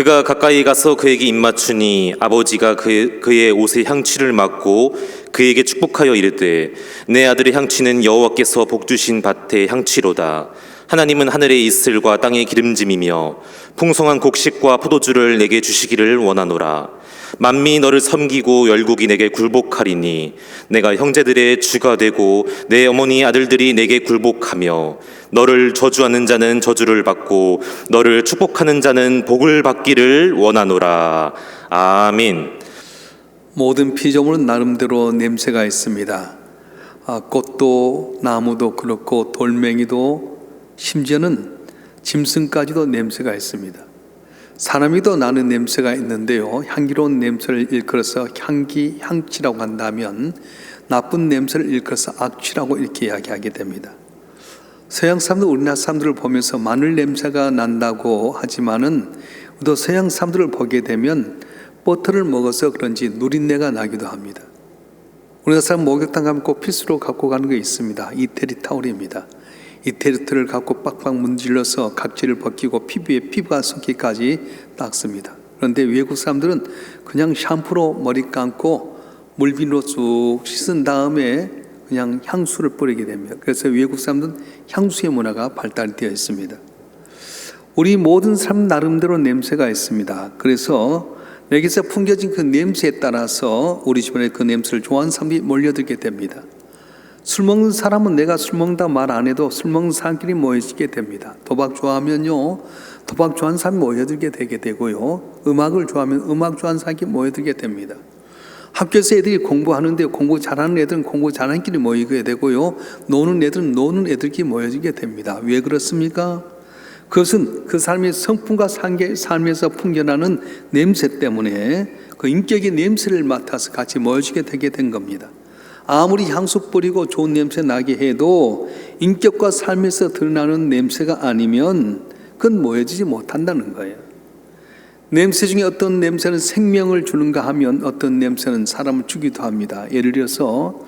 그가 가까이 가서 그에게 입맞추니 아버지가 그의 옷에 향취를 맡고 그에게 축복하여 이르되 내 아들의 향취는 여호와께서 복주신 밭의 향취로다. 하나님은 하늘의 이슬과 땅의 기름짐이며 풍성한 곡식과 포도주를 내게 주시기를 원하노라. 만민이 너를 섬기고 열국이 내게 굴복하리니 내가 형제들의 주가 되고 내 어머니 아들들이 내게 굴복하며 너를 저주하는 자는 저주를 받고 너를 축복하는 자는 복을 받기를 원하노라. 아멘. 모든 피조물은 나름대로 냄새가 있습니다. 꽃도 나무도 그렇고 돌멩이도 심지어는 짐승까지도 냄새가 있습니다. 사람이도 나는 냄새가 있는데요, 향기로운 냄새를 일컬어서 향취라고 한다면 나쁜 냄새를 일컬어서 악취라고 이렇게 이야기하게 됩니다. 서양 사람들 우리나라 사람들을 보면서 마늘 냄새가 난다고 하지만은 또 서양 사람들을 보게 되면 버터를 먹어서 그런지 누린내가 나기도 합니다. 우리나라 사람 목욕탕 가면 꼭 필수로 갖고 가는 게 있습니다. 이태리 타올입니다. 이태리를 갖고 빡빡 문질러서 각질을 벗기고 피부에 피부가 섞기까지 닦습니다. 그런데 외국 사람들은 그냥 샴푸로 머리 감고 물비누로 쭉 씻은 다음에 그냥 향수를 뿌리게 됩니다. 그래서 외국 사람들은 향수의 문화가 발달되어 있습니다. 우리 모든 사람 나름대로 냄새가 있습니다. 그래서 내게서 풍겨진 그 냄새에 따라서 우리 주변에 그 냄새를 좋아하는 사람들이 몰려들게 됩니다. 술 먹는 사람은 내가 술 먹는다 말 안 해도 술 먹는 사람끼리 모여지게 됩니다. 도박 좋아하면요, 도박 좋아하는 사람이 모여들게 되게 되고요, 음악을 좋아하면 음악 좋아하는 사람끼리 모여들게 됩니다. 학교에서 애들이 공부하는데 공부 잘하는 애들은 공부 잘하는 끼리 모이게 되고요, 노는 애들은 노는 애들끼리 모여지게 됩니다. 왜 그렇습니까? 그것은 그 사람의 성품과 삶에서 풍겨나는 냄새 때문에 그 인격의 냄새를 맡아서 같이 모여지게 되게 된 겁니다. 아무리 향수 뿌리고 좋은 냄새 나게 해도 인격과 삶에서 드러나는 냄새가 아니면 그건 모여지지 못한다는 거예요. 냄새 중에 어떤 냄새는 생명을 주는가 하면 어떤 냄새는 사람을 죽이기도 합니다. 예를 들어서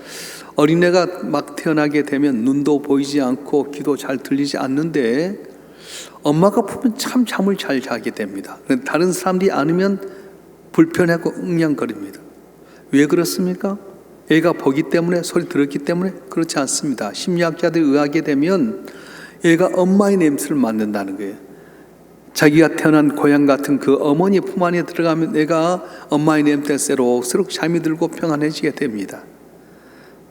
어린애가 막 태어나게 되면 눈도 보이지 않고 귀도 잘 들리지 않는데 엄마가 보면 참 잠을 잘 자게 됩니다. 다른 사람들이 안으면 불편하고 웅냥거립니다. 왜 그렇습니까? 애가 보기 때문에, 소리 들었기 때문에? 그렇지 않습니다. 심리학자들이 의하게 되면 애가 엄마의 냄새를 맡는다는 거예요. 자기가 태어난 고향 같은 그 어머니 품 안에 들어가면 애가 엄마의 냄새에 새록새록 잠이 들고 평안해지게 됩니다.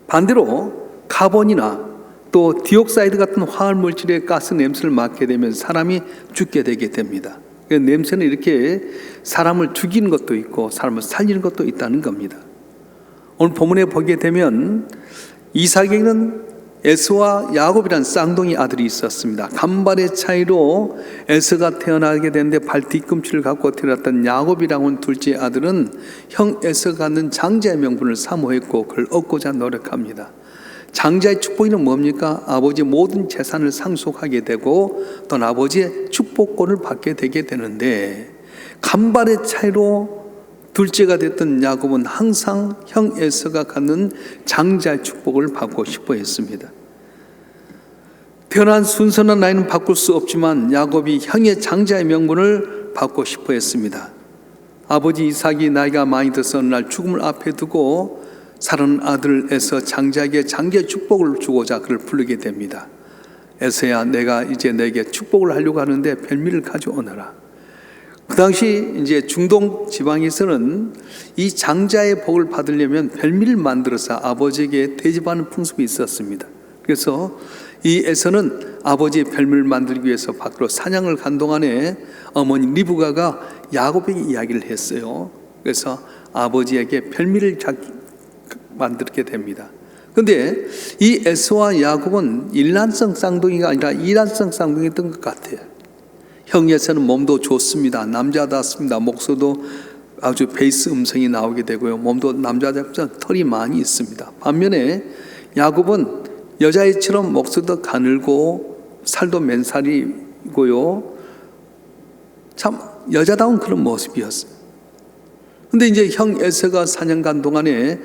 반대로 카본이나 또 디옥사이드 같은 화학 물질의 가스 냄새를 맡게 되면 사람이 죽게 되게 됩니다. 냄새는 이렇게 사람을 죽이는 것도 있고 사람을 살리는 것도 있다는 겁니다. 오늘 본문에 보게 되면 이삭에게는 에서와 야곱이라는 쌍둥이 아들이 있었습니다. 간발의 차이로 에서가 태어나게 되는데 발 뒤꿈치를 갖고 태어났던 야곱이라고 하는 둘째 아들은 형 에서가 갖는 장자의 명분을 사모했고 그걸 얻고자 노력합니다. 장자의 축복이는 뭡니까? 아버지의 모든 재산을 상속하게 되고 또 아버지의 축복권을 받게 되게 되는데, 간발의 차이로 둘째가 됐던 야곱은 항상 형 에서가 갖는 장자의 축복을 받고 싶어 했습니다. 태어난 순서나 나이는 바꿀 수 없지만 야곱이 형의 장자의 명분을 받고 싶어 했습니다. 아버지 이삭이 나이가 많이 들어서 어느 날 죽음을 앞에 두고 사는 아들 에서 장자에게 장자의 축복을 주고자 그를 부르게 됩니다. 에서야, 내가 이제 너에게 축복을 하려고 하는데 별미를 가져오너라. 그 당시 이제 중동 지방에서는 이 장자의 복을 받으려면 별미를 만들어서 아버지에게 대접하는 풍습이 있었습니다. 그래서 이 에서는 아버지의 별미를 만들기 위해서 밖으로 사냥을 간 동안에 어머니 리브가가 야곱에게 이야기를 했어요. 그래서 아버지에게 별미를 만들게 됩니다. 그런데 이 에서와 야곱은 일란성 쌍둥이가 아니라 이란성 쌍둥이였던 것 같아요. 형 에서는 몸도 좋습니다. 남자답습니다. 목소리도 아주 베이스 음성이 나오게 되고요, 몸도 남자답지만 털이 많이 있습니다. 반면에 야곱은 여자애처럼 목소리도 가늘고 살도 맨살이고요, 참 여자다운 그런 모습이었어요. 그런데 이제 형 에서가 사냥 간 동안에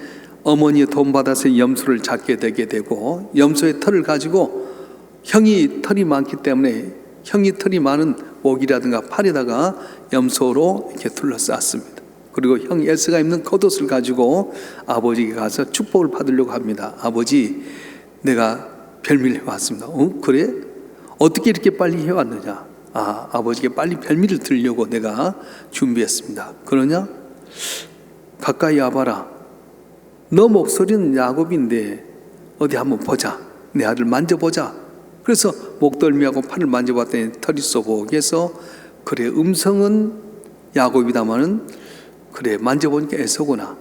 어머니의 돈 받아서 염소를 잡게 되게 되고, 염소의 털을 가지고 형이 털이 많기 때문에 형이 털이 많은 목이라든가 팔에다가 염소로 이렇게 둘러쌌습니다. 그리고 형 에서가 입는 겉옷을 가지고 아버지에게 가서 축복을 받으려고 합니다. 아버지, 내가 별미를 해왔습니다. 그래? 어떻게 이렇게 빨리 해왔느냐? 아버지께 빨리 별미를 드리려고 내가 준비했습니다. 그러냐? 가까이 와봐라. 너 목소리는 야곱인데 어디 한번 보자. 내 아들 만져보자. 그래서 목덜미하고 팔을 만져봤더니 털이 쏘복해서 그래, 음성은 야곱이다마는 그래, 만져보니까 에서구나.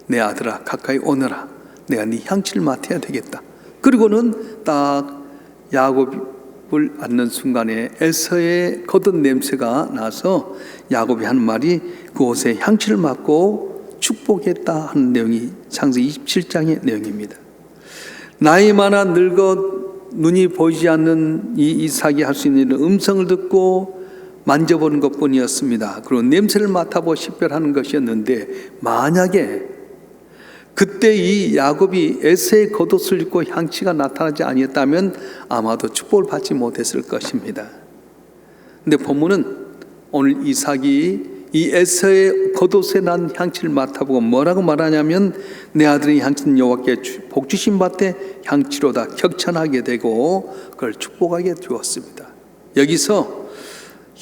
내 아들아, 가까이 오너라. 내가 네 향취를 맡아야 되겠다. 그리고는 딱 야곱을 안는 순간에 에서의 겉은 냄새가 나서 야곱이 하는 말이 그곳에 향취를 맡고 축복했다 하는 내용이 창세기 27장의 내용입니다. 나이 많아 늙어 눈이 보이지 않는 이 이삭이 할 수 있는 음성을 듣고 만져보는 것뿐이었습니다. 그리고 냄새를 맡아보고 식별하는 것이었는데, 만약에 그때 이 야곱이 에서의 겉옷을 입고 향취가 나타나지 아니었다면 아마도 축복을 받지 못했을 것입니다. 근데 본문은 오늘 이삭이 이 에서의 겉옷에 난 향취를 맡아보고 뭐라고 말하냐면, 내 아들의 향취는 여호와께 복 주신 밭에 향취로다 격찬하게 되고 그걸 축복하게 되었습니다. 여기서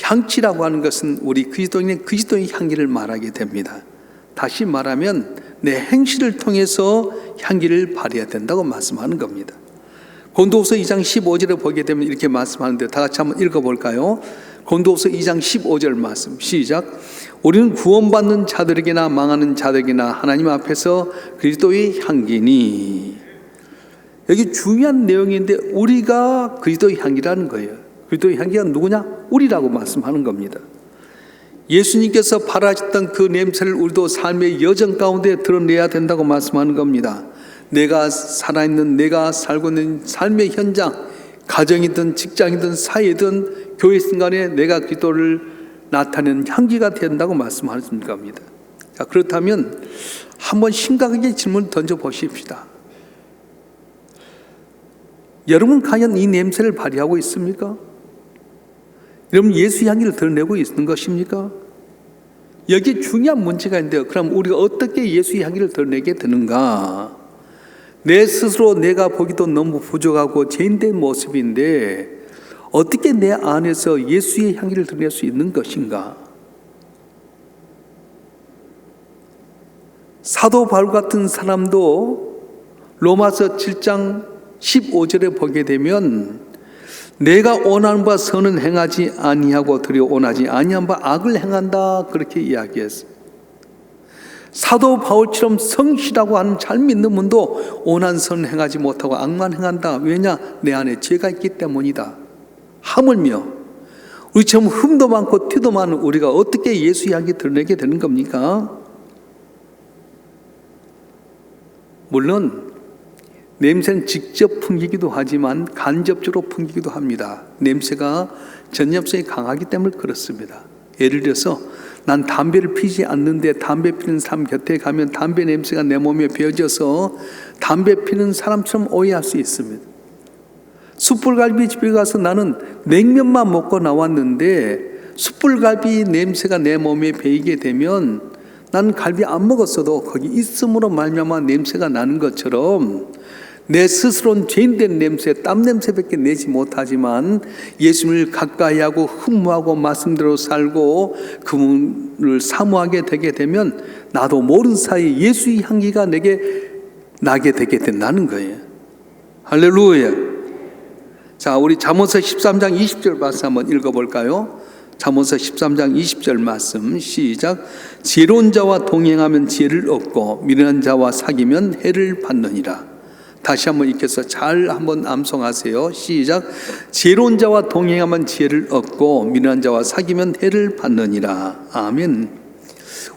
향취라고 하는 것은 우리 그리스도인의 그리스도의 향기를 말하게 됩니다. 다시 말하면 내 행실을 통해서 향기를 발휘해야 된다고 말씀하는 겁니다. 고린도후서 2장 15절에 보게 되면 이렇게 말씀하는데, 다 같이 한번 읽어볼까요? 고린도후서 2장 15절 말씀 시작. 우리는 구원받는 자들에게나 망하는 자들에게나 하나님 앞에서 그리스도의 향기니. 여기 중요한 내용인데 우리가 그리스도의 향기라는 거예요. 그리스도의 향기가 누구냐? 우리라고 말씀하는 겁니다. 예수님께서 바라셨던 그 냄새를 우리도 삶의 여정 가운데 드러내야 된다고 말씀하는 겁니다. 내가 살아있는, 내가 살고 있는 삶의 현장, 가정이든 직장이든 사회든 교회든 간에 내가 그리스도를 나타내는 향기가 된다고 말씀하는 겁니다. 자, 그렇다면 한번 심각하게 질문을 던져보십시다. 여러분 과연 이 냄새를 발휘하고 있습니까? 여러분 예수 향기를 드러내고 있는 것입니까? 여기에 중요한 문제가 있는데요. 그럼 우리가 어떻게 예수의 향기를 드러내게 되는가? 내 스스로 내가 보기도 너무 부족하고 죄인된 모습인데 어떻게 내 안에서 예수의 향기를 드러낼 수 있는 것인가? 사도 바울 같은 사람도 로마서 7장 15절에 보게 되면 내가 원하는 바 선은 행하지 아니하고 도리어 원하지 아니한 바 악을 행한다, 그렇게 이야기했어요. 사도 바울처럼 성실하고 하는 잘 믿는 분도 원한 선을 행하지 못하고 악만 행한다. 왜냐? 내 안에 죄가 있기 때문이다. 하물며 우리처럼 흠도 많고 티도 많은 우리가 어떻게 예수의 향기 드러내게 되는 겁니까? 물론 냄새는 직접 풍기기도 하지만 간접적으로 풍기기도 합니다. 냄새가 전염성이 강하기 때문에 그렇습니다. 예를 들어서 난 담배를 피지 않는데 담배 피는 사람 곁에 가면 담배 냄새가 내 몸에 배어져서 담배 피는 사람처럼 오해할 수 있습니다. 숯불갈비 집에 가서 나는 냉면만 먹고 나왔는데 숯불갈비 냄새가 내 몸에 배이게 되면 나는 갈비 안 먹었어도 거기 있음으로 말미암아 냄새가 나는 것처럼 내 스스로는 죄인된 냄새, 땀 냄새밖에 내지 못하지만 예수님을 가까이하고 흠모하고 말씀대로 살고 그분을 사모하게 되게 되면 나도 모르는 사이에 예수의 향기가 내게 나게 되게 된다는 거예요. 할렐루야. 자, 우리 잠언서 13장 20절 말씀 한번 읽어볼까요? 잠언서 13장 20절 말씀 시작. 지혜로운 자와 동행하면 지혜를 얻고 미련한 자와 사귀면 해를 받느니라. 다시 한번 읽겠어. 잘 한번 암송하세요. 시작. 지혜로운 자와 동행하면 지혜를 얻고 미련한 자와 사귀면 해를 받느니라. 아멘.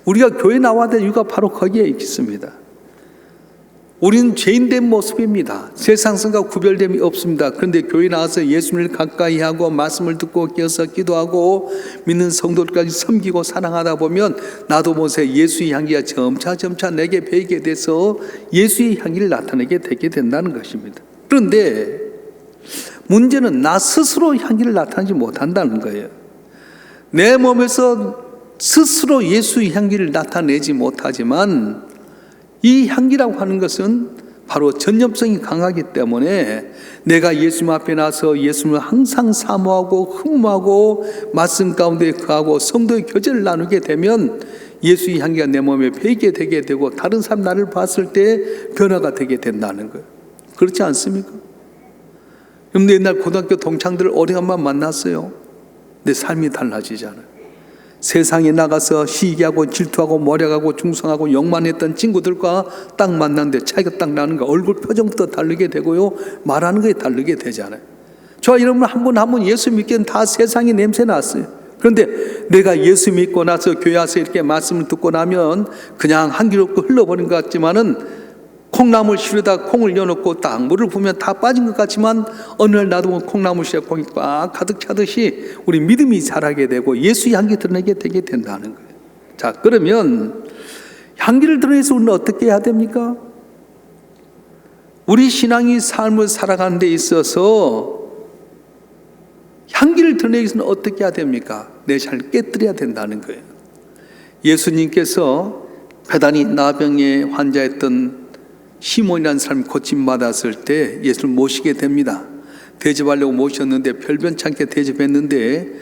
우리가 교회 나와야 될 이유가 바로 거기에 있습니다. 우리는 죄인된 모습입니다. 세상성과 구별됨이 없습니다. 그런데 교회 나와서 예수님을 가까이 하고 말씀을 듣고 깨어서 기도하고 믿는 성도들까지 섬기고 사랑하다 보면 나도 모세 예수의 향기가 점차 내게 배이게 돼서 예수의 향기를 나타내게 되게 된다는 것입니다. 그런데 문제는 나 스스로 향기를 나타내지 못한다는 거예요. 내 몸에서 스스로 예수의 향기를 나타내지 못하지만 이 향기라고 하는 것은 바로 전염성이 강하기 때문에 내가 예수님 앞에 나서 예수님을 항상 사모하고 흠모하고 말씀 가운데 거하고 성도의 교제를 나누게 되면 예수의 향기가 내 몸에 배이게 되게 되고 다른 사람 나를 봤을 때 변화가 되게 된다는 거예요. 그렇지 않습니까? 여러분, 옛날 고등학교 동창들 오래간만 만났어요. 내 삶이 달라지잖아요. 세상에 나가서 시기하고 질투하고 모략하고 중성하고 욕만했던 친구들과 딱 만났는데 차이가 딱 나는 거. 얼굴 표정부터 다르게 되고요, 말하는 게 다르게 되잖아요. 저와 여러분 한 분 예수 믿기는 다 세상에 냄새 났어요. 그런데 내가 예수 믿고 나서 교회 와서 이렇게 말씀을 듣고 나면 그냥 한기롭고 흘러버린 것 같지만은 콩나물 실에다 콩을 넣어놓고 딱 물을 부으면 다 빠진 것 같지만 어느 날 놔두면 콩나물 실에 콩이 꽉 가득 차듯이 우리 믿음이 자라게 되고 예수의 향기 드러내게 되게 된다는 거예요. 자, 그러면 향기를 드러내서 우리는 어떻게 해야 됩니까? 우리 신앙이 삶을 살아가는 데 있어서 향기를 드러내기 위해서는 어떻게 해야 됩니까? 내 자신을 깨뜨려야 된다는 거예요. 예수님께서 배단이 나병에 환자였던 시몬이라는 사람이 고침받았을 때 예수를 모시게 됩니다. 대접하려고 모셨는데 별변찮게 대접했는데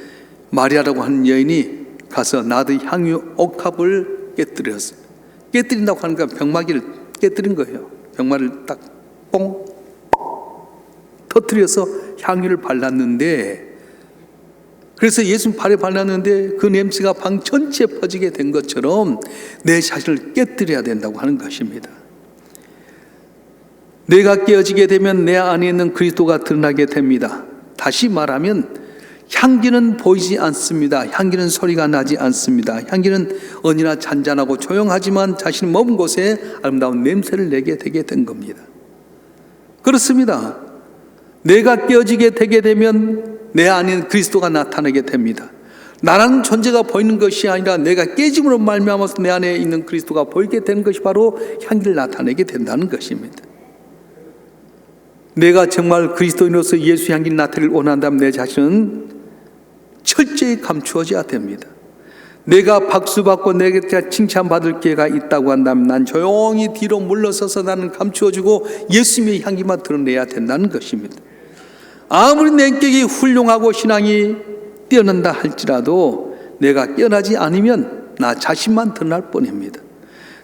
마리아라고 하는 여인이 가서 나의 향유 옥합을 깨뜨렸어요. 깨뜨린다고 하니까 병마기를 깨뜨린 거예요. 병마를 딱 뽕 터뜨려서 향유를 발랐는데, 그래서 예수님 발에 발랐는데 그 냄새가 방 전체에 퍼지게 된 것처럼 내 자신을 깨뜨려야 된다고 하는 것입니다. 내가 깨어지게 되면 내 안에 있는 그리스도가 드러나게 됩니다. 다시 말하면 향기는 보이지 않습니다. 향기는 소리가 나지 않습니다. 향기는 언제나 잔잔하고 조용하지만 자신이 머문 곳에 아름다운 냄새를 내게 되게 된 겁니다. 그렇습니다. 내가 깨어지게 되게 되면 내 안에 있는 그리스도가 나타나게 됩니다. 나라는 존재가 보이는 것이 아니라 내가 깨짐으로 말미암아서 내 안에 있는 그리스도가 보이게 되는 것이 바로 향기를 나타내게 된다는 것입니다. 내가 정말 그리스도인으로서 예수 향기를 나타내기를 원한다면 내 자신은 철저히 감추어져야 됩니다. 내가 박수받고 내가 칭찬받을 기회가 있다고 한다면 난 조용히 뒤로 물러서서 나는 감추어주고 예수님의 향기만 드러내야 된다는 것입니다. 아무리 내 인격이 훌륭하고 신앙이 뛰어난다 할지라도 내가 깨어나지 않으면 나 자신만 드러날 뿐입니다.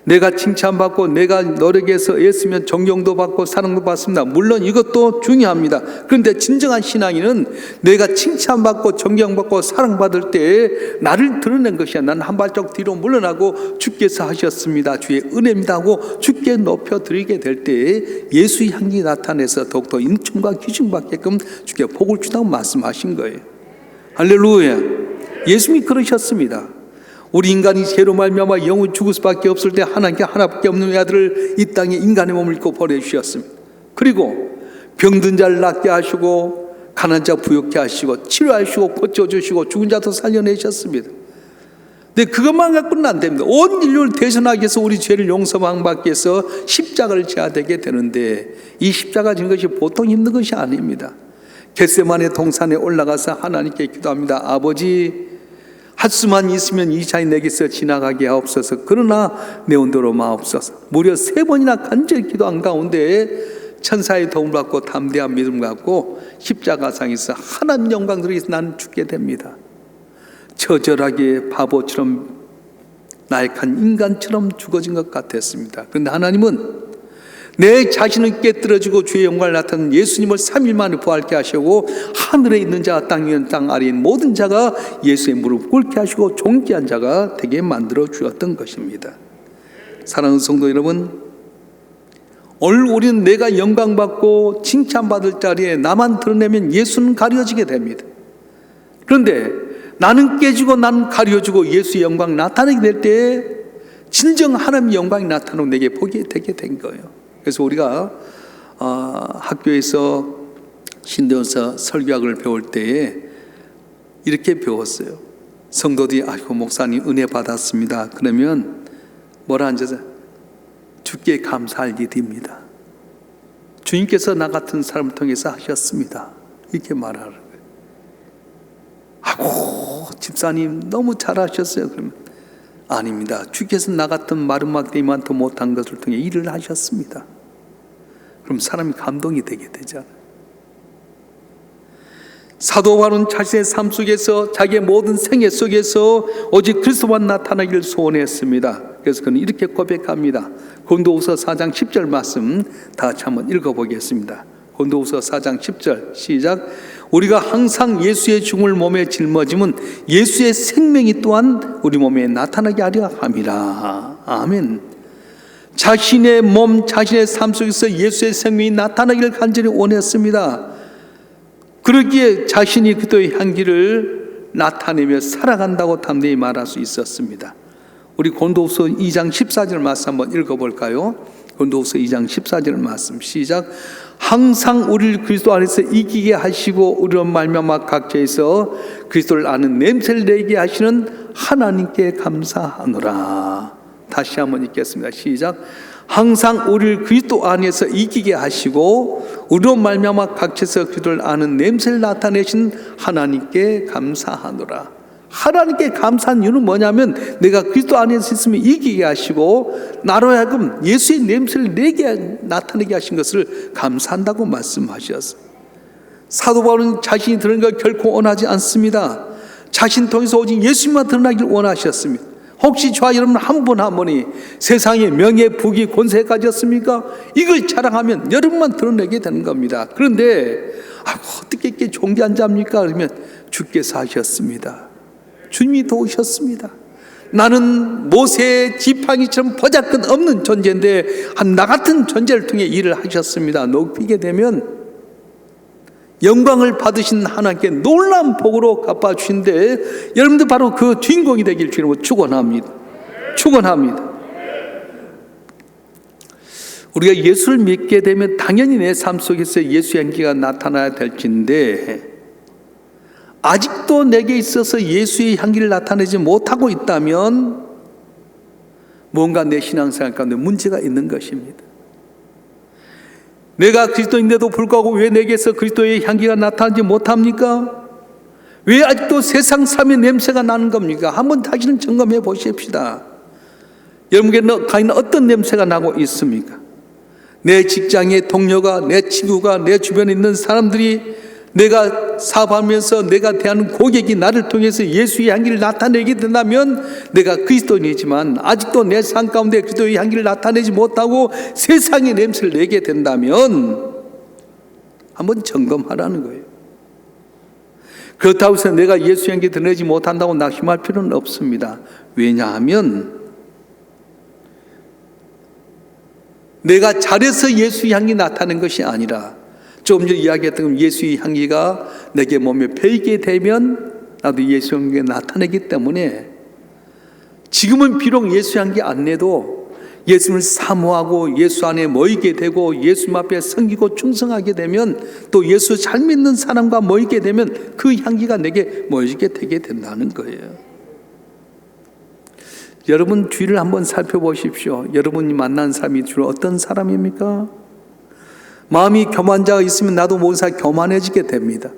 내가 칭찬받고 내가 노력해서 애쓰면 존경도 받고 사랑도 받습니다. 물론 이것도 중요합니다. 그런데 진정한 신앙인은 내가 칭찬받고 존경받고 사랑받을 때 나를 드러낸 것이야. 나는 한 발짝 뒤로 물러나고 주께서 하셨습니다, 주의 은혜입니다 하고 주께 높여드리게 될 때 예수의 향기 나타내서 더욱더 인춤과 기중받게끔 주께 복을 주다고 말씀하신 거예요. 할렐루야. 예수님이 그러셨습니다. 우리 인간이 죄로 말미암아 영원히 죽을 수밖에 없을 때 하나님께 하나밖에 없는 아들을 이 땅에 인간의 몸을 입고 보내주셨습니다. 그리고 병든 자를 낫게 하시고 가난한 자 부욕케 하시고 치료하시고 고쳐주시고 죽은 자도 살려내셨습니다. 근데 그것만 갖고는 안 됩니다. 온 인류를 대신하기 위해서 우리 죄를 용서받기 위해서 십자가를 져야 되게 되는데 이 십자가 지는 것이 보통 힘든 것이 아닙니다. 겟세마네 동산에 올라가서 하나님께 기도합니다. 아버지, 할 수만 있으면 이 자인 내게서 지나가게 하옵소서. 그러나 내 온도로 마옵소서. 무려 3번이나 간절히 기도한 가운데 천사의 도움을 받고 담대한 믿음 갖고 십자가상에서 하나님 영광 들에서 나는 죽게 됩니다. 처절하게 바보처럼 나약한 인간처럼 죽어진 것 같았습니다. 그런데 하나님은 내 자신을 깨뜨려주고 주의 영광을 나타낸 예수님을 3일 만에 부활케 하시고 하늘에 있는 자와 땅 위에 있는 땅 아래에 있는 모든 자가 예수의 무릎 꿇게 하시고 존귀한 자가 되게 만들어 주었던 것입니다. 사랑하는 성도 여러분, 오늘 우리는 내가 영광받고 칭찬받을 자리에 나만 드러내면 예수는 가려지게 됩니다. 그런데 나는 깨지고 나는 가려지고 예수의 영광이 나타나게 될 때 진정 하나님의 영광이 나타나고 내게 보게 되게 된 거예요. 그래서 우리가 학교에서 신도서 설교학을 배울 때에 이렇게 배웠어요. 성도들이 아이고 목사님 은혜 받았습니다. 그러면 뭐라 앉아서 주께 감사할 일입니다. 주님께서 나 같은 사람을 통해서 하셨습니다. 이렇게 말하는 거예요. 아이고 집사님 너무 잘하셨어요. 그러면 아닙니다. 주께서 나 같은 마른 막대기만도 못한 것을 통해 일을 하셨습니다. 그럼 사람이 감동이 되게 되잖아요. 사도 바울은 자신의 삶 속에서 자기의 모든 생애 속에서 오직 그리스도만 나타나기를 소원했습니다. 그래서 그는 이렇게 고백합니다. 고린도후서 4장 10절 말씀 다 같이 한번 읽어보겠습니다. 고린도후서 4장 10절 시작. 우리가 항상 예수의 죽음을 몸에 짊어짐은 예수의 생명이 또한 우리 몸에 나타나게 하려 함이라. 아멘. 자신의 몸, 자신의 삶 속에서 예수의 생명이 나타나기를 간절히 원했습니다. 그러기에 자신이 그리스도의 향기를 나타내며 살아간다고 담대히 말할 수 있었습니다. 우리 고린도후서 2장 14절 말씀 한번 읽어볼까요? 고린도후서 2장 14절 말씀 시작. 항상 우리를 그리스도 안에서 이기게 하시고 우리로 말미암아 각처에서 그리스도를 아는 냄새를 내게 하시는 하나님께 감사하노라. 다시 한번 읽겠습니다. 시작. 항상 우리를 그리스도 안에서 이기게 하시고 우리로 말미암아 각처에서 그리스도를 아는 냄새를 나타내신 하나님께 감사하노라. 하나님께 감사한 이유는 뭐냐면 내가 그리스도 안에서 있으면 이기게 하시고 나로 하여금 예수의 냄새를 내게 나타내게 하신 것을 감사한다고 말씀하셨어요. 사도 바울은 자신이 드러낸 걸 결코 원하지 않습니다. 자신 통해서 오직 예수님만 드러나기를 원하셨습니다. 혹시 저와 여러분 한 분 한 분이 세상의 명예, 부귀, 권세 가졌습니까? 이걸 자랑하면 여러분만 드러내게 되는 겁니다. 그런데 어떻게 이렇게 존귀한 자입니까? 그러면 주께서 하셨습니다. 주님이 도우셨습니다. 나는 모세의 지팡이처럼 보잘것 없는 존재인데 나 같은 존재를 통해 일을 하셨습니다. 높이게 되면 영광을 받으신 하나님께 놀라운 복으로 갚아주신데 여러분들 바로 그 주인공이 되길 주님으로 축원합니다. 축원합니다. 우리가 예수를 믿게 되면 당연히 내 삶 속에서 예수 향기가 나타나야 될진데 아직도 내게 있어서 예수의 향기를 나타내지 못하고 있다면 뭔가 내 신앙생활 가운데 문제가 있는 것입니다. 내가 그리스도인데도 불구하고 왜 내게서 그리스도의 향기가 나타나지 못합니까? 왜 아직도 세상 삶의 냄새가 나는 겁니까? 한번 다시는 점검해 보십시다. 여러분에게 과연 어떤 냄새가 나고 있습니까? 내 직장의 동료가, 내 친구가, 내 주변에 있는 사람들이 내가 사업하면서 내가 대하는 고객이 나를 통해서 예수의 향기를 나타내게 된다면 내가 그리스도인이지만 아직도 내 삶 가운데 그리스도의 향기를 나타내지 못하고 세상의 냄새를 내게 된다면 한번 점검하라는 거예요. 그렇다고 해서 내가 예수의 향기 드러내지 못한다고 낙심할 필요는 없습니다. 왜냐하면 내가 잘해서 예수의 향기 나타낸 것이 아니라 조금 전에 이야기했던 예수의 향기가 내게 몸에 배이게 되면 나도 예수 향기가 나타내기 때문에 지금은 비록 예수 향기 안 내도 예수님을 사모하고 예수 안에 모이게 되고 예수님 앞에 섬기고 충성하게 되면 또 예수 잘 믿는 사람과 모이게 되면 그 향기가 내게 모이게 되게 된다는 거예요. 여러분 주위를 한번 살펴보십시오. 여러분이 만난 사람이 주로 어떤 사람입니까? 마음이 교만한 자가 있으면 나도 모든 사람이 교만해지게 됩니다.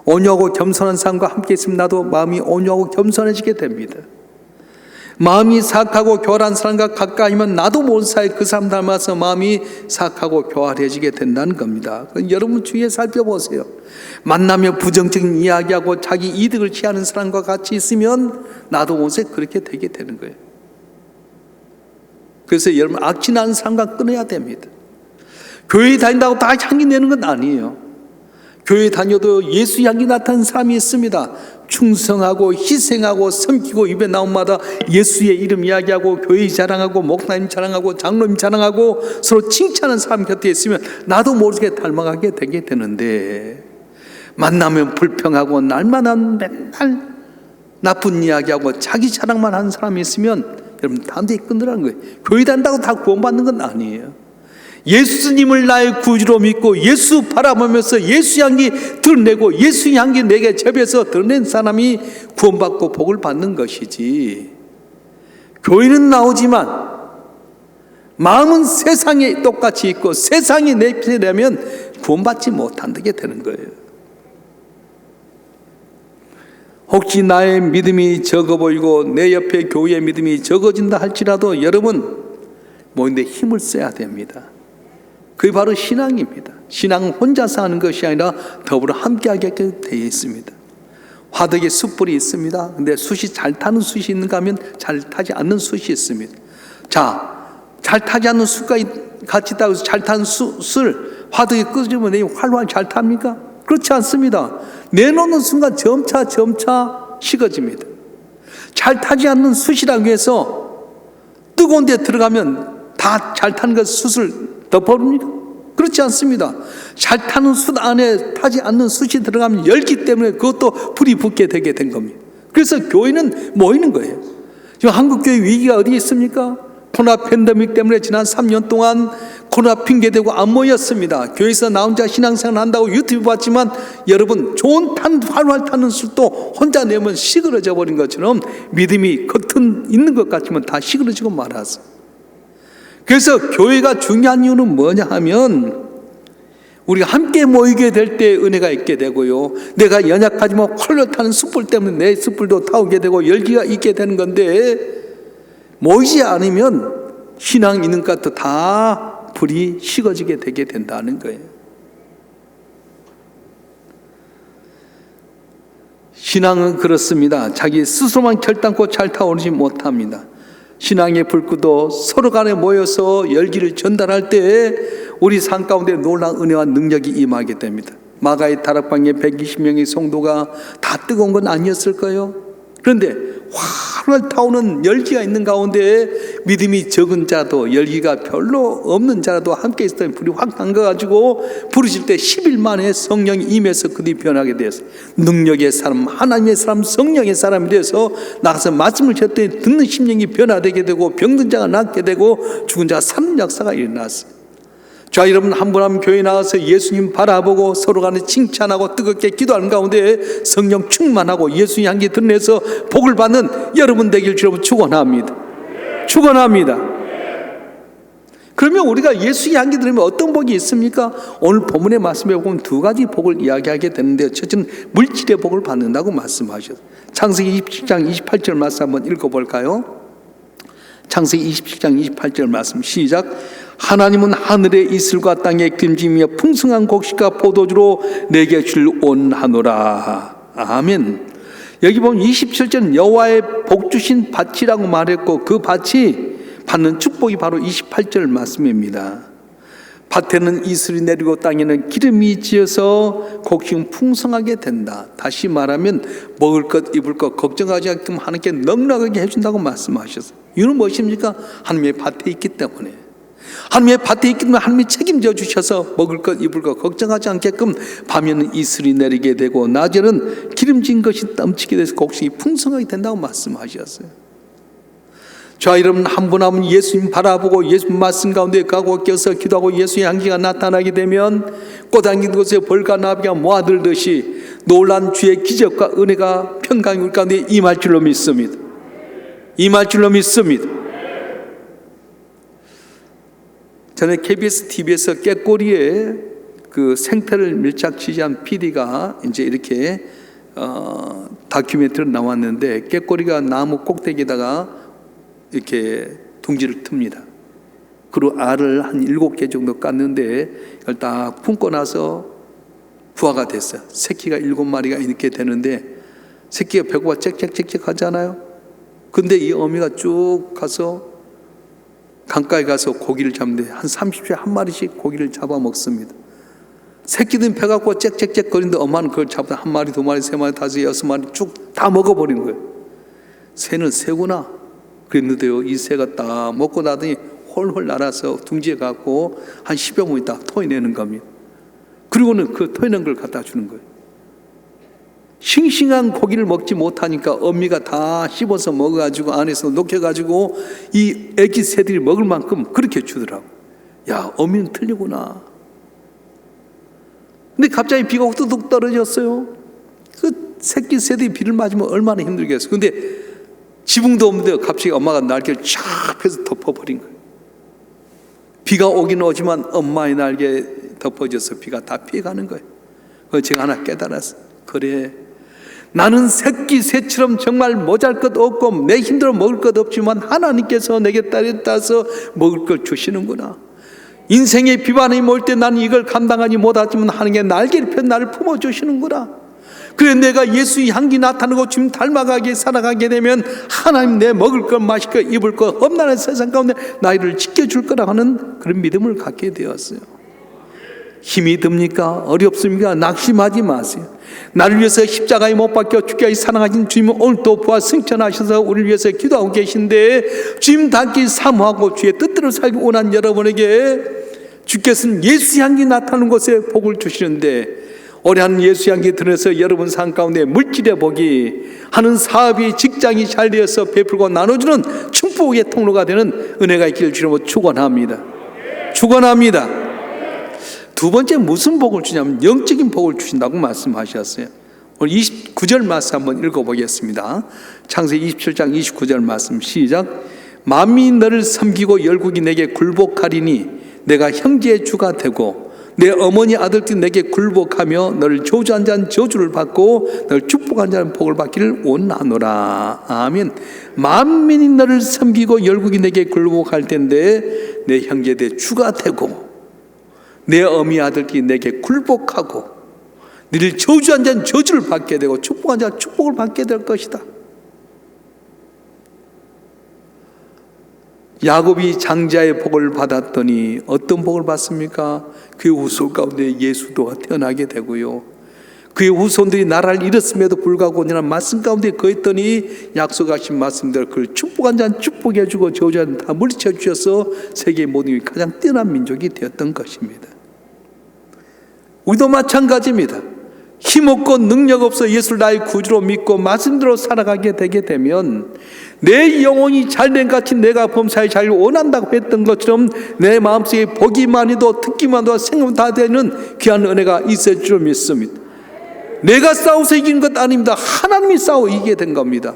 온유하고 겸손한 사람과 함께 있으면 나도 마음이 온유하고 겸손해지게 됩니다. 마음이 사악하고 교활한 사람과 가까이면 나도 모든 사람이 그 사람 닮아서 마음이 사악하고 교활해지게 된다는 겁니다. 여러분 주위에 살펴보세요. 만나며 부정적인 이야기하고 자기 이득을 취하는 사람과 같이 있으면 나도 모든 그렇게 되게 되는 거예요. 그래서 여러분 악취나는 사람과 끊어야 됩니다. 교회 다닌다고 다 향기 내는 건 아니에요. 교회 다녀도 예수 향기 나타나는 사람이 있습니다. 충성하고 희생하고 섬기고 입에 나온 마다 예수의 이름 이야기하고 교회 자랑하고 목사님 자랑하고 장로님 자랑하고 서로 칭찬하는 사람 곁에 있으면 나도 모르게 닮아가게 되게 되는데 만나면 불평하고 날마다 맨날 나쁜 이야기하고 자기 자랑만 하는 사람이 있으면 여러분 담대히 끊으라는 거예요. 교회 다닌다고 다 구원받는 건 아니에요. 예수님을 나의 구주로 믿고 예수 바라보면서 예수 향기 드러내고 예수 향기 내게 접해서 드러낸 사람이 구원받고 복을 받는 것이지, 교회는 나오지만 마음은 세상에 똑같이 있고 세상이 내면 구원받지 못한다게 되는 거예요. 혹시 나의 믿음이 적어 보이고 내 옆에 교회의 믿음이 적어진다 할지라도 여러분 모인데 힘을 써야 됩니다. 그게 바로 신앙입니다. 신앙은 혼자서 하는 것이 아니라 더불어 함께하게 되어 있습니다. 화덕에 숯불이 있습니다. 근데 숯이 잘 타는 숯이 있는가 하면 잘 타지 않는 숯이 있습니다. 자, 잘 타지 않는 숯과 같이 있다고 해서 잘 타는 숯을 화덕에 끄집어면 활활 잘 탑니까? 그렇지 않습니다. 내놓는 순간 점차 식어집니다. 잘 타지 않는 숯이라고 해서 뜨거운 데 들어가면 다 잘 타는 것 숯을 덮어버립니까? 그렇지 않습니다. 잘 타는 숯 안에 타지 않는 숯이 들어가면 열기 때문에 그것도 불이 붙게 되게 된 겁니다. 그래서 교회는 모이는 거예요. 지금 한국교회 위기가 어디 있습니까? 코로나 팬데믹 때문에 지난 3년 동안 코로나 핑계대고 안 모였습니다. 교회에서 나 혼자 신앙생활 한다고 유튜브 봤지만 여러분 좋은 활활 타는 숯도 혼자 내면 시그러져 버린 것처럼 믿음이 겉은 있는 것 같지만 다 시그러지고 말았어요. 그래서 교회가 중요한 이유는 뭐냐 하면 우리가 함께 모이게 될 때 은혜가 있게 되고요. 내가 연약하지만 활로 타는 숯불 때문에 내 숯불도 타오게 되고 열기가 있게 되는 건데 모이지 않으면 신앙 있는 것도 다 불이 식어지게 되게 된다는 거예요. 신앙은 그렇습니다. 자기 스스로만 결단코 잘 타오르지 못합니다. 신앙의 불구도 서로 간에 모여서 열기를 전달할 때 우리 삶 가운데 놀라운 은혜와 능력이 임하게 됩니다. 마가의 다락방에 120명의 성도가 다 뜨거운 건 아니었을까요? 그런데 활활 타오는 열기가 있는 가운데 믿음이 적은 자도 열기가 별로 없는 자라도 함께 있을 때 불이 확 담가가지고 부르실 때 10일 만에 성령이 임해서 그들이 변하게 되었어요. 능력의 사람, 하나님의 사람, 성령의 사람이 되어서 나가서 말씀을 듣더니 듣는 심령이 변화되게 되고 병든 자가 낫게 되고 죽은 자가 사는 역사가 일어났어요. 자, 여러분 한 분 한 분 교회 나와서 예수님 바라보고 서로 간에 칭찬하고 뜨겁게 기도하는 가운데 성령 충만하고 예수님 향기 드러내서 복을 받는 여러분 되길 주로 축원합니다. 축원합니다. 그러면 우리가 예수의 향기 들으면 어떤 복이 있습니까? 오늘 본문의 말씀에 보면 두 가지 복을 이야기하게 되는데 첫째는 물질의 복을 받는다고 말씀하셨어요. 창세기 27장 28절 말씀 한번 읽어볼까요? 창세기 27장 28절 말씀 시작. 하나님은 하늘의 이슬과 땅의 기름짐이며 풍성한 곡식과 포도주로 내게 줄 원하노라. 아멘. 여기 보면 27절은 여호와의 복 주신 밭이라고 말했고 그 밭이 받는 축복이 바로 28절 말씀입니다. 밭에는 이슬이 내리고 땅에는 기름이 지어서 곡식은 풍성하게 된다. 다시 말하면 먹을 것 입을 것 걱정하지 않게끔 하나님께 넉넉하게 해준다고 말씀하셨어요. 이유는 무엇입니까? 하나님의 밭에 있기 때문에. 하나님의 밭에 있기 때문에 하나님이 책임져 주셔서 먹을 것 입을 것 걱정하지 않게끔 밤에는 이슬이 내리게 되고 낮에는 기름진 것이 넘치게 돼서 곡식이 풍성하게 된다고 말씀하셨어요. 자, 여러분 한 분 한 분 예수님 바라보고 예수님 말씀 가운데 가고 껴서 기도하고 예수의 향기가 나타나게 되면 꽃당긴 곳에 벌과 나비가 모아들듯이 놀란 주의 기적과 은혜가 평강이 우리 가운데 임할 줄로 믿습니다. 임할 줄로 믿습니다. 전에 KBS TV에서 깨꼬리에 그 생태를 밀착 취재한 PD가 이제 이렇게 다큐멘터리로 나왔는데 깨꼬리가 나무 꼭대기에다가 이렇게 둥지를 틉니다. 그리고 알을 한 7개 정도 깠는데 이걸 딱 품고 나서 부화가 됐어요. 새끼가 7마리가 이렇게 되는데 새끼가 배고파 짹짹짹짹 하잖아요. 근데 이 어미가 쭉 가서 강가에 가서 고기를 잡는데 한 30초에 한 마리씩 고기를 잡아 먹습니다. 새끼들은 배가 고파 짹짹짹 거리는데 엄마는 그걸 잡다 한 마리, 두 마리, 세 마리, 다섯, 여섯 마리 쭉 다 먹어버린 거예요. 새는 새구나 그랬는데요. 이 새가 딱 먹고 나더니 홀홀 날아서 둥지에 갖고 한 10여 분 있다 토해내는 겁니다. 그리고는 그 토해낸 걸 갖다 주는 거예요. 싱싱한 고기를 먹지 못하니까 어미가 다 씹어서 먹어가지고 안에서 녹여가지고 이 애기 새들이 먹을 만큼 그렇게 주더라고. 야, 어미는 틀리구나. 근데 갑자기 비가 뚝뚝 떨어졌어요. 그 새끼 새들이 비를 맞으면 얼마나 힘들겠어. 근데 지붕도 없는데 갑자기 엄마가 날개를 쫙 펴서 덮어버린 거예요. 비가 오긴 오지만 엄마의 날개에 덮어져서 비가 다 피해가는 거예요. 그래서 제가 하나 깨달았어요. 그래, 나는 새끼 새처럼 정말 모자랄 것 없고 내 힘대로 먹을 것 없지만 하나님께서 내게 따라서 먹을 걸 주시는구나. 인생의 비반이 몰 때 나는 이걸 감당하지 못하지만 하나님의 날개를 펴 나를 품어주시는구나. 그래 내가 예수의 향기 나타나고 주님 닮아가게 살아가게 되면 하나님 내 먹을 것 마실 것 입을 것 험난한 세상 가운데 나를 지켜줄 거라 하는 그런 믿음을 갖게 되었어요. 힘이 듭니까? 어렵습니까? 낙심하지 마세요. 나를 위해서 십자가에 못 박혀 죽게 사랑하신 주님은 오늘도 부활 승천하셔서 우리를 위해서 기도하고 계신데 주님 닮기 사모하고 주의 뜻대로 살기 원한 여러분에게 주께서는 예수 향기 나타나는 곳에 복을 주시는데 올해 한 예수 향기 들어서 여러분 삶 가운데 물질의 복이 하는 사업이 직장이 잘 되어서 베풀고 나눠주는 축복의 통로가 되는 은혜가 있기를 주님으로 축원합니다. 축원합니다. 두 번째 무슨 복을 주냐면 영적인 복을 주신다고 말씀하셨어요. 오늘 29절 말씀 한번 읽어보겠습니다. 창세기 27장 29절 말씀 시작. 만민이 너를 섬기고 열국이 내게 굴복하리니 내가 형제의 주가 되고 내 어머니 아들들이 내게 굴복하며 너를 저주한 자는 저주를 받고 너를 축복한 자는 복을 받기를 원하노라. 아멘. 만민이 너를 섬기고 열국이 내게 굴복할 텐데 내 형제의 주가 되고 내 어미 아들들이 내게 굴복하고 너를 저주한 자는 저주를 받게 되고 축복한 자는 축복을 받게 될 것이다. 야곱이 장자의 복을 받았더니 어떤 복을 받습니까? 그의 후손 가운데 예수도 태어나게 되고요. 그의 후손들이 나라를 잃었음에도 불구하고 그냥 말씀 가운데 거했더니 약속하신 말씀대로 그를 축복한 자는 축복해 주고 저주한 자는 다 물리쳐 주셔서 세계 모든 가장 뛰어난 민족이 되었던 것입니다. 우리도 마찬가지입니다. 힘없고 능력 없어 예수를 나의 구주로 믿고 말씀대로 살아가게 되게 되면 내 영혼이 잘된 같이 내가 범사에 자기를 원한다고 했던 것처럼 내 마음속에 보기만 해도 듣기만 해도 생각만 다 되는 귀한 은혜가 있을 줄 믿습니다. 내가 싸워서 이긴 것 아닙니다. 하나님이 싸워 이기게 된 겁니다.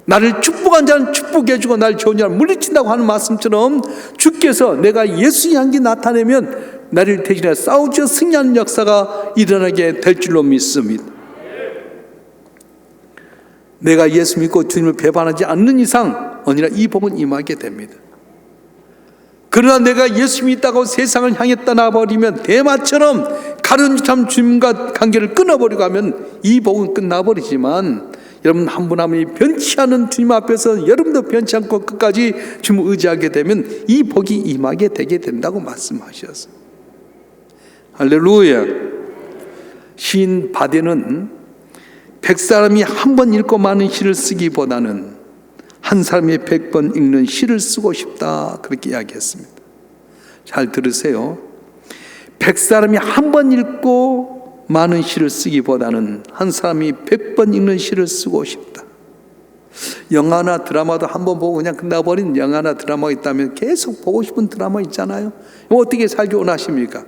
나를 축복한 자는 축복해 주고 나를 좋은 자는 물리친다고 하는 말씀처럼 주께서 내가 예수의 향기 나타내면 나를 대신해 싸우쳐 승리하는 역사가 일어나게 될 줄로 믿습니다. 내가 예수 믿고 주님을 배반하지 않는 이상 언제나 이 복은 임하게 됩니다. 그러나 내가 예수 믿다고 세상을 향해 떠나버리면 대마처럼 가련참 주님과 관계를 끊어버리고 하면 이 복은 끝나버리지만 여러분 한 분 한 분이 변치 않은 주님 앞에서 여러분도 변치 않고 끝까지 주님을 의지하게 되면 이 복이 임하게 되게 된다고 말씀하셨어요. 할렐루야. 시인 바데는 100사람이 한 번 읽고 많은 시를 쓰기보다는 한 사람이 100번 읽는 시를 쓰고 싶다 그렇게 이야기했습니다. 잘 들으세요. 100사람이 한 번 읽고 많은 시를 쓰기보다는 한 사람이 100번 읽는 시를 쓰고 싶다. 영화나 드라마도 한 번 보고 그냥 끝나버린 영화나 드라마가 있다면 계속 보고 싶은 드라마 있잖아요. 어떻게 살기 원하십니까?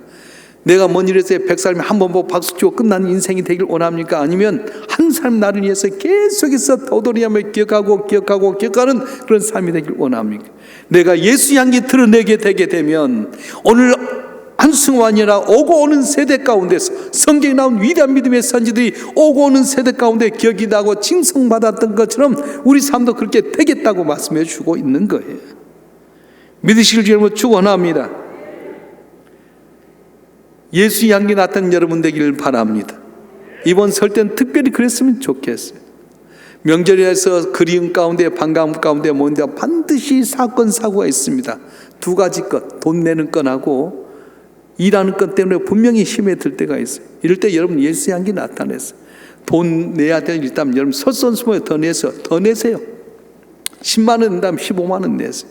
내가 뭔 일에서 100사람이 한 번 보고 박수 치고 끝나는 인생이 되길 원합니까? 아니면 한 사람 나를 위해서 계속해서 도돌이하며 기억하는 그런 삶이 되길 원합니까? 내가 예수 향기 드러내게 되게 되면 오늘 한승환이 아니라 오고 오는 세대 가운데서 성경에 나온 위대한 믿음의 선지들이 오고 오는 세대 가운데 기억이 나고 칭송받았던 것처럼 우리 삶도 그렇게 되겠다고 말씀해 주고 있는 거예요. 믿으시길 주님으로 축원합니다. 예수 향기 나타난 여러분 되기를 바랍니다. 이번 설 때는 특별히 그랬으면 좋겠어요. 명절에서 그리움 가운데 반가움 가운데 뭔가 반드시 사건 사고가 있습니다. 두 가지 것, 돈 내는 건하고 일하는 것 때문에 분명히 힘에 들 때가 있어요. 이럴 때 여러분 예수 향기 나타냈어요. 돈 내야 될 일 있다면 여러분 설선수모에 더 내세요. 10만 원 낸다면 15만 원 내세요.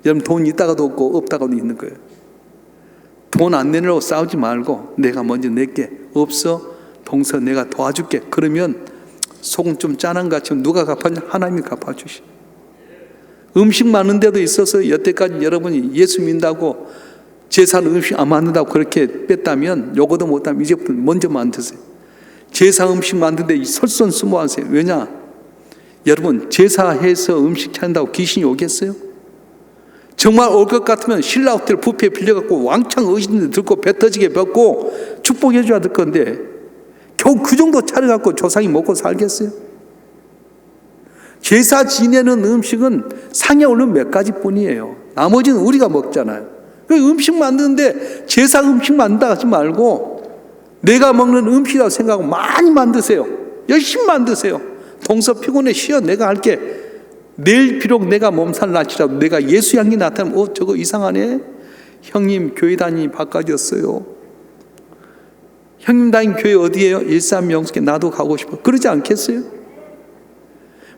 여러분 돈 있다가도 없고 없다가도 있는 거예요. 돈 안 내려고 싸우지 말고 내가 먼저 낼게. 없어? 동서 내가 도와줄게. 그러면 속은 좀 짠한 것 같지만 누가 갚았냐? 하나님이 갚아주시. 음식 많은 데도 있어서 여태까지 여러분이 예수 믿는다고 제사 음식 안 만든다고 그렇게 뺐다면 요거도 못하면 이제부터 먼저 만드세요. 제사 음식 만드는데 설선수모하세요. 왜냐? 여러분 제사해서 음식 차린다고 귀신이 오겠어요? 정말 올 것 같으면 신라 호텔 뷔페 빌려갖고 왕창 어신들 들고 배 터지게 뱉고 축복해 줘야 될 건데 겨우 그 정도 차려갖고 조상이 먹고 살겠어요? 제사 지내는 음식은 상에 오른 몇 가지 뿐이에요. 나머지는 우리가 먹잖아요. 그 음식 만드는데 제사 음식 만든다 하지 말고 내가 먹는 음식이라고 생각하고 많이 만드세요. 열심히 만드세요. 동서 피곤해 쉬어. 내가 할게. 내일 비록 내가 몸살 날지라도 내가 예수 향기 나타나면 저거 이상하네. 형님 교회 다니니 바꿔졌어요. 형님 다닌 교회 어디예요? 일산명숙에. 나도 가고 싶어. 그러지 않겠어요?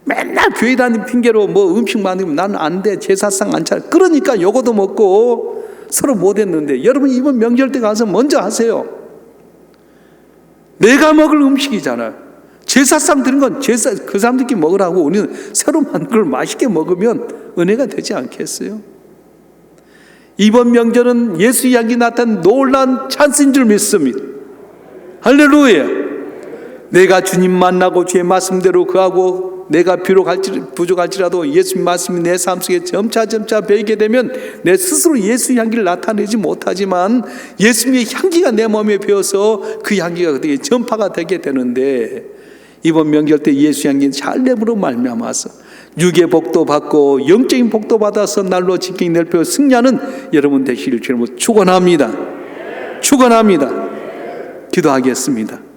맨날 교회 다니는 핑계로 뭐 음식 만들면 나는 안 돼. 제사상 안 차려. 그러니까 요거도 먹고 서로 못했는데, 여러분 이번 명절 때 가서 먼저 하세요. 내가 먹을 음식이잖아요. 제사상 드린 건 제사 그 사람들끼리 먹으라고. 우리는 새로 만든 걸 맛있게 먹으면 은혜가 되지 않겠어요? 이번 명절은 예수 이야기 나타난 놀라운 찬스인 줄 믿습니다. 할렐루야. 내가 주님 만나고 주의 말씀대로 그하고 내가 비록 부족할지라도 예수님 말씀이 내 삶 속에 점차 배이게 되면 내 스스로 예수 향기를 나타내지 못하지만 예수님의 향기가 내 몸에 배어서 그 향기가 그때 전파가 되게 되는데, 이번 명절 때 예수 향기는 잘 내므로 말미암아서 육의 복도 받고 영적인 복도 받아서 날로 지king 넓혀 승리하는 여러분 되시길 주님으로 축원합니다. 축원합니다. 기도하겠습니다.